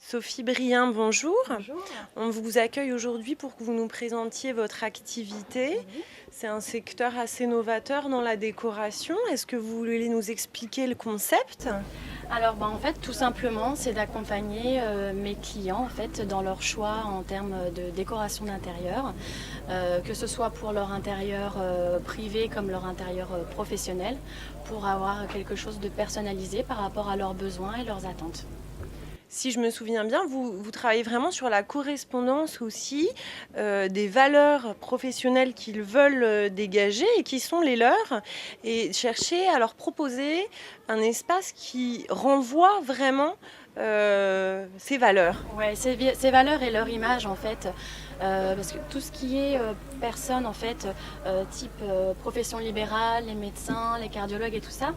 Sophie Brien, bonjour. Bonjour. On vous accueille aujourd'hui pour que vous nous présentiez votre activité. Oui. C'est un secteur assez novateur dans la décoration. Est-ce que vous voulez nous expliquer le concept? Alors en fait tout simplement c'est d'accompagner mes clients en fait dans leur choix en termes de décoration d'intérieur, que ce soit pour leur intérieur privé comme leur intérieur professionnel, pour avoir quelque chose de personnalisé par rapport à leurs besoins et leurs attentes. Si je me souviens bien, vous travaillez vraiment sur la correspondance aussi des valeurs professionnelles qu'ils veulent dégager et qui sont les leurs, et chercher à leur proposer un espace qui renvoie vraiment ces valeurs. Ouais, ces valeurs et leur image en fait, parce que tout ce qui est personnes en fait, type profession libérale, les médecins, les cardiologues et tout ça,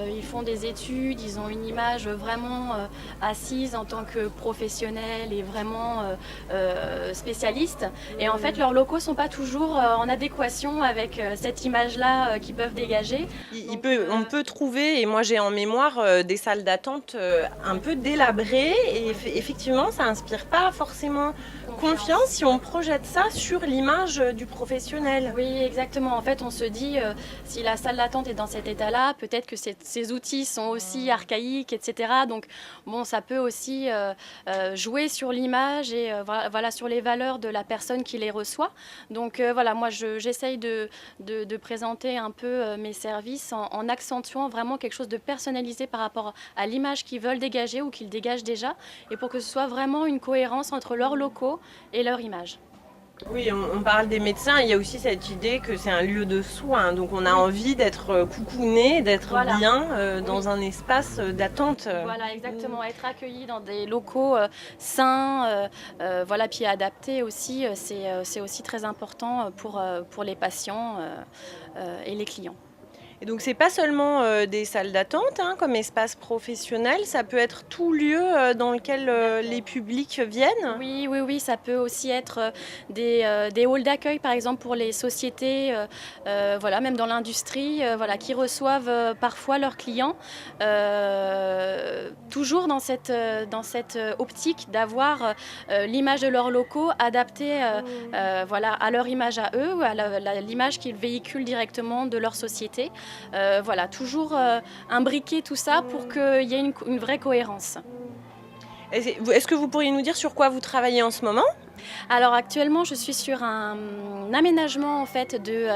ils font des études, ils ont une image vraiment assise en tant que professionnels et vraiment spécialistes. Et en fait, leurs locaux sont pas toujours en adéquation avec cette image-là qu'ils peuvent dégager. On peut trouver, et moi j'ai en mémoire des salles d'attente un peu délabrées, et effectivement ça inspire pas forcément confiance si on projette ça sur l'image du professionnel. Oui, exactement. En fait, on se dit, si la salle d'attente est dans cet état-là, peut-être que ces outils sont aussi archaïques, etc. Donc, bon, ça peut aussi jouer sur l'image et voilà, sur les valeurs de la personne qui les reçoit. Donc, voilà, moi, j'essaye de présenter un peu mes services en accentuant vraiment quelque chose de personnalisé par rapport à l'image qu'ils veulent dégager ou qu'ils dégagent déjà, et pour que ce soit vraiment une cohérence entre leurs locaux et leur image. Oui, on parle des médecins, il y a aussi cette idée que c'est un lieu de soins, donc on a envie d'être coucouné, d'être Voilà. bien dans un espace d'attente. Voilà, exactement. Être accueilli dans des locaux sains, voilà, puis adaptés aussi, c'est aussi très important pour les patients et les clients. Et donc c'est pas seulement des salles d'attente comme espace professionnel, ça peut être tout lieu dans lequel les publics viennent. Oui, oui, oui, ça peut aussi être des halls d'accueil, par exemple, pour les sociétés, voilà, même dans l'industrie, voilà, qui reçoivent parfois leurs clients, toujours dans cette optique d'avoir l'image de leurs locaux adaptée voilà, à leur image à eux, ou à l'image qu'ils véhiculent directement de leur société. Voilà, toujours imbriquer tout ça pour qu'il y ait une vraie cohérence. Est-ce que vous pourriez nous dire sur quoi vous travaillez en ce moment? Alors actuellement, je suis sur un aménagement en fait de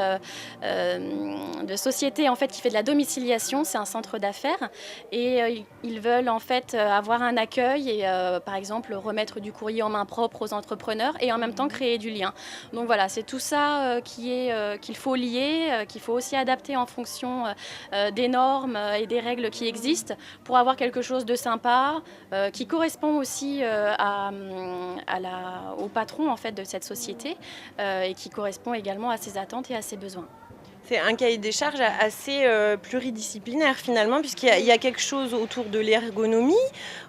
société en fait qui fait de la domiciliation. C'est un centre d'affaires et ils veulent en fait avoir un accueil et par exemple remettre du courrier en main propre aux entrepreneurs et en même temps créer du lien. Donc voilà, c'est tout ça qu'il faut lier, qu'il faut aussi adapter en fonction des normes et des règles qui existent pour avoir quelque chose de sympa qui correspond aussi au patron en fait de cette société et qui correspond également à ses attentes et à ses besoins. C'est un cahier des charges assez pluridisciplinaire finalement, puisqu'il y a quelque chose autour de l'ergonomie,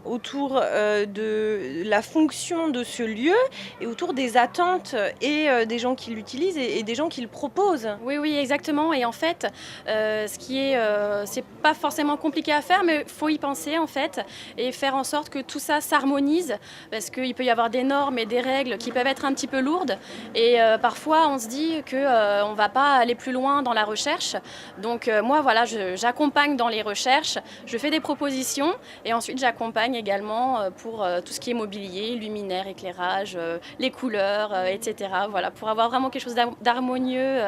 autour de la fonction de ce lieu et autour des attentes et des gens qui l'utilisent et des gens qui le proposent. Oui, oui, exactement. Et en fait, c'est pas forcément compliqué à faire, mais il faut y penser en fait et faire en sorte que tout ça s'harmonise, parce qu'il peut y avoir des normes et des règles qui peuvent être un petit peu lourdes. Et parfois, on se dit que on va pas aller plus loin dans la recherche. Donc moi, voilà, j'accompagne dans les recherches, je fais des propositions et ensuite j'accompagne également pour tout ce qui est mobilier, luminaire, éclairage, les couleurs, etc. Voilà, pour avoir vraiment quelque chose d'harmonieux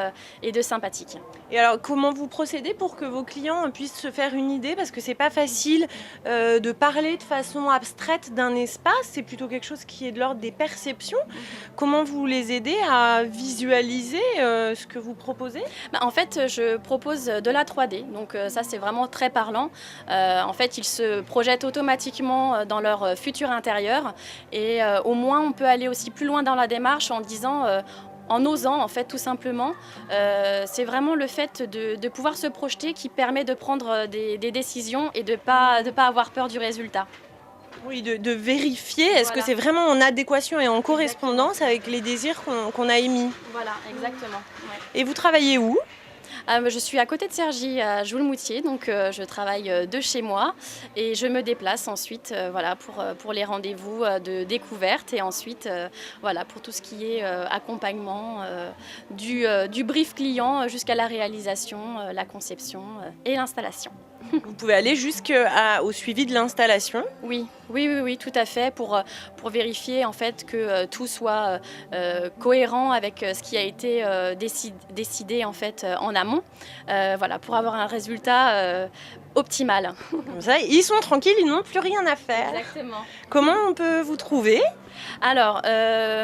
et de sympathique. Et alors, comment vous procédez pour que vos clients puissent se faire une idée? Parce que c'est pas facile de parler de façon abstraite d'un espace, c'est plutôt quelque chose qui est de l'ordre des perceptions. Comment vous les aidez à visualiser ce que vous proposez? En fait, je propose de la 3D, donc ça c'est vraiment très parlant. En fait, ils se projettent automatiquement dans leur futur intérieur et au moins on peut aller aussi plus loin dans la démarche en disant en osant en fait tout simplement. C'est vraiment le fait de pouvoir se projeter qui permet de prendre des décisions et de pas avoir peur du résultat. Oui, de vérifier, est-ce que c'est vraiment en adéquation et en correspondance avec les désirs qu'on a émis? Voilà, exactement. Ouais. Et vous travaillez où? Je suis à côté de Cergy, à Joulmoutier, donc je travaille de chez moi et je me déplace ensuite voilà, pour les rendez-vous de découverte et ensuite voilà, pour tout ce qui est accompagnement du brief client jusqu'à la réalisation, la conception et l'installation. Vous pouvez aller jusqu'au suivi de l'installation. Oui, oui, oui, oui, tout à fait, pour vérifier en fait que tout soit cohérent avec ce qui a été décidé en fait en amont, voilà, pour avoir un résultat optimal. Comme ça, ils sont tranquilles, ils n'ont plus rien à faire. Exactement. Comment on peut vous trouver? Alors,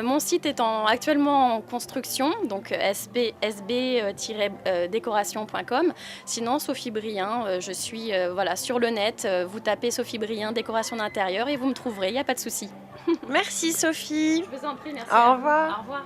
mon site est actuellement en construction, donc sb-décoration.com. Sinon, Sophie Brien, je suis voilà, sur le net. Vous tapez Sophie Brien, décoration d'intérieur et vous me trouverez, il n'y a pas de souci. Merci Sophie. Je vous en prie, merci. Au revoir. Au revoir.